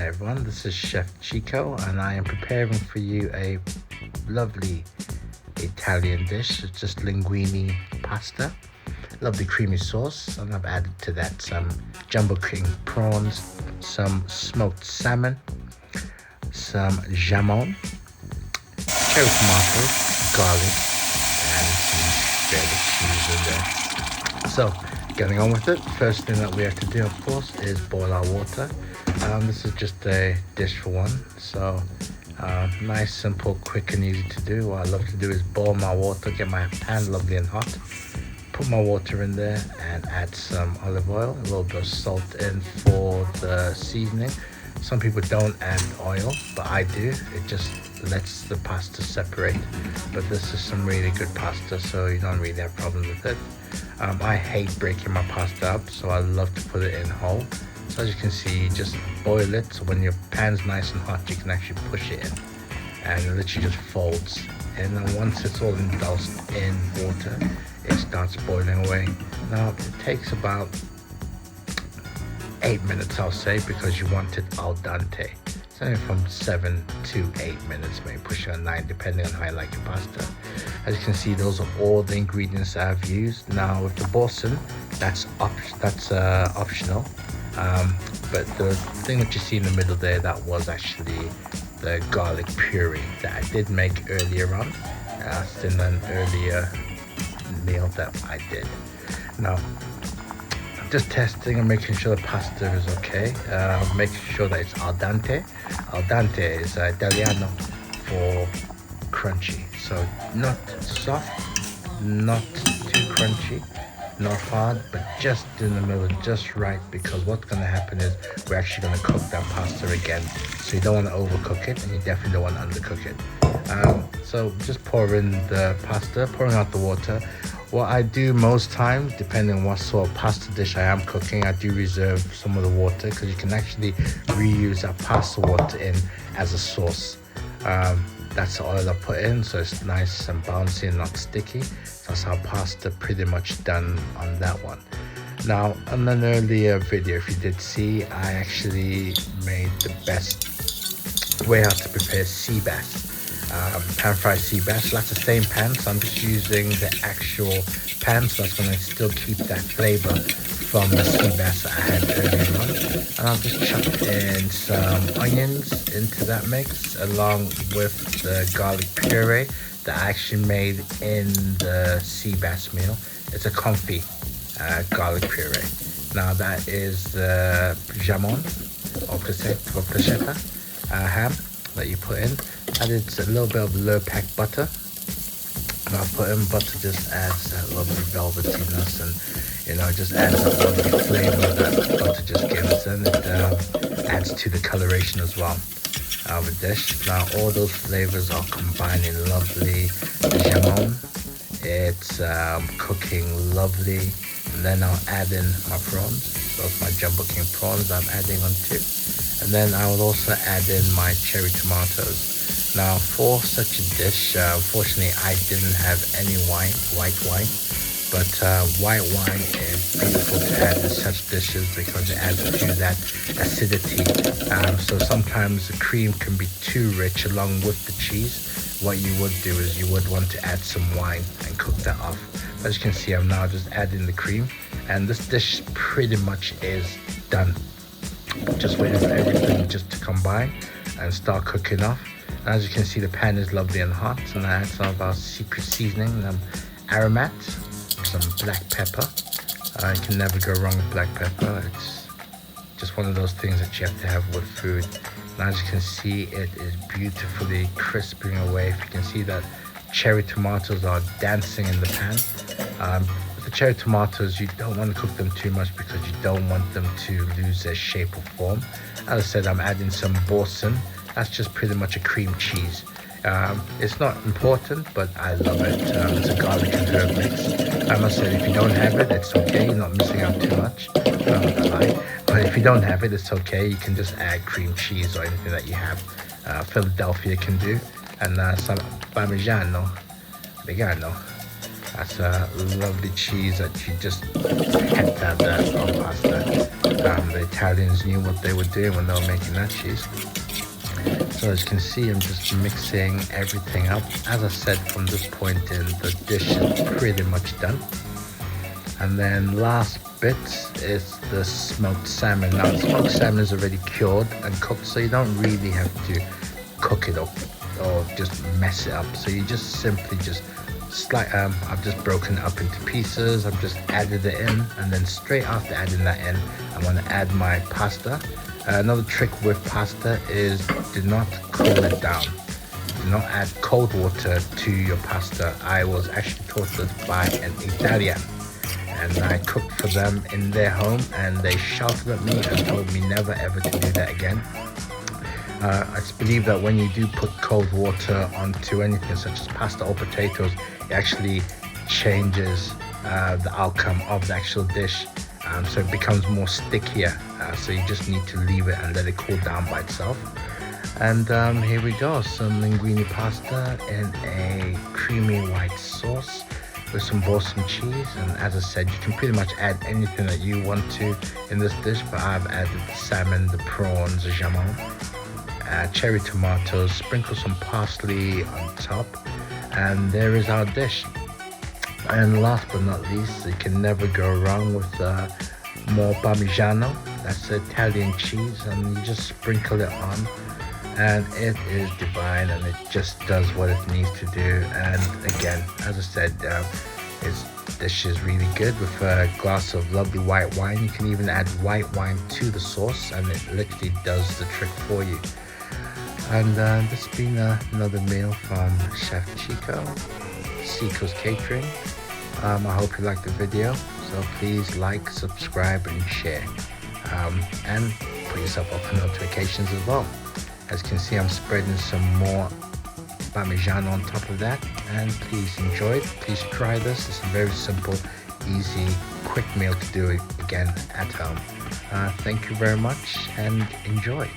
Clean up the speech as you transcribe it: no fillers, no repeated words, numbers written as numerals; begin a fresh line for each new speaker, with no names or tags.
Hi everyone, this is Chef Chico and I am preparing for you a lovely Italian dish. It's just linguine pasta, lovely creamy sauce, and I've added to that some jumbo king prawns, some smoked salmon, some jamon, cherry tomatoes, garlic, and some shredded cheese in there. So, getting on with it, first thing that we have to do, of course, is boil our water. This is just a dish for one, so nice, simple, quick and easy to do. What I love to do is boil my water, get my pan lovely and hot, put my water in there and add some olive oil, a little bit of salt in for the seasoning. Some people don't add oil, but I do. It just lets the pasta separate. But this is some really good pasta, so you don't really have problems with it. I hate breaking my pasta up, so I love to put it in whole. So as you can see, you just boil it, so when your pan's nice and hot, you can actually push it in. And it literally just folds. And then once it's all engulfed in water, it starts boiling away. Now, it takes about 8 minutes, I'll say, because you want it al dente. It's only from 7 to 8 minutes, maybe push it on 9, depending on how you like your pasta. As you can see, those are all the ingredients I've used. Now, with the boursin, that's optional. But the thing that you see in the middle there, that was actually the garlic puree that I did make earlier on. It's in an earlier meal that I did. Now, just testing and making sure the pasta is okay. Making sure that it's al dente. Al dente is Italiano for crunchy. So not soft, not too crunchy, not hard, but just in the middle, just right, because what's going to happen is we're actually going to cook that pasta again. So you don't want to overcook it, and you definitely don't want to undercook it. So just pour in the pasta, pouring out the water. What I do most times, depending on what sort of pasta dish I am cooking, I do reserve some of the water, because you can actually reuse that pasta water in as a sauce. That's the oil I put in, so it's nice and bouncy and not sticky. That's how pasta pretty much done on that one. Now, in an earlier video, if you did see, I actually made the best way how to prepare sea bass. Pan fried sea bass. That's the same pan, so I'm just using the actual pan, so that's going to still keep that flavor from the sea bass that I had earlier on. And I'll just chuck in some onions into that mix, along with the garlic puree that I actually made in the sea bass meal. It's a comfy garlic puree. Now that is the jamon or prosciutto ham that you put in. Added a little bit of low pack butter. And I'll put in butter, just adds that lovely velvetiness, and just adds that lovely flavor that butter just gives, and it adds to the coloration as well of the dish. Now all those flavors are combining lovely. The jamon, it's cooking lovely, and then I'll add in my prawns. Those are my jumbo king prawns I'm adding on too, and then I will also add in my cherry tomatoes. Now, for such a dish, unfortunately, I didn't have any white wine, but white wine is beautiful to add to such dishes because it adds to that acidity. So sometimes the cream can be too rich along with the cheese. What you would do is you would want to add some wine and cook that off. As you can see, I'm now just adding the cream, and this dish pretty much is done. Just waiting for everything just to combine and start cooking off. As you can see, the pan is lovely and hot, and I add some of our secret seasoning, aromat, some black pepper. You can never go wrong with black pepper. It's just one of those things that you have to have with food. And as you can see, it is beautifully crisping away. If you can see that cherry tomatoes are dancing in the pan. With the cherry tomatoes, you don't want to cook them too much because you don't want them to lose their shape or form. As I said, I'm adding some boursin. That's just pretty much a cream cheese. It's not important, but I love it. It's a garlic and herb mix. I must say, if you don't have it, it's okay. You're not missing out too much. But if you don't have it, it's okay. You can just add cream cheese or anything that you have. Philadelphia can do. And some Parmigiano Reggiano. That's a lovely cheese that you just hit that on pasta. The Italians knew what they were doing when they were making that cheese. So as you can see, I'm just mixing everything up. As I said, from this point in, the dish is pretty much done. And then last bit is the smoked salmon. Now the smoked salmon is already cured and cooked, so you don't really have to cook it up or just mess it up. So you just simply just I've just broken it up into pieces. I've just added it in, and then straight after adding that in, I'm going to add my pasta. Another trick with pasta is do not cool it down. Do not add cold water to your pasta. I was actually taught this by an Italian, and I cooked for them in their home, and they shouted at me and told me never ever to do that again. I believe that when you do put cold water onto anything such as pasta or potatoes, it actually changes the outcome of the actual dish, so it becomes more stickier. So you just need to leave it and let it cool down by itself. And here we go, some linguine pasta in a creamy white sauce with some balsam cheese. And as I said, you can pretty much add anything that you want to in this dish, but I've added the salmon, the prawns, the jamon, cherry tomatoes, sprinkle some parsley on top, and there is our dish. And last but not least, you can never go wrong with more Parmigiano. That's Italian cheese, and you just sprinkle it on, and it is divine, and it just does what it needs to do. And again, as I said, this dish is really good with a glass of lovely white wine. You can even add white wine to the sauce, and it literally does the trick for you. And this has been another meal from Chef Chico's Catering. I hope you liked the video, so please like, subscribe and share, and put yourself up for notifications as well. As you can see, I'm spreading some more Parmigiano on top of that, and please enjoy it. Please try this. It's a very simple, easy, quick meal to do it again at home. Thank you very much and enjoy.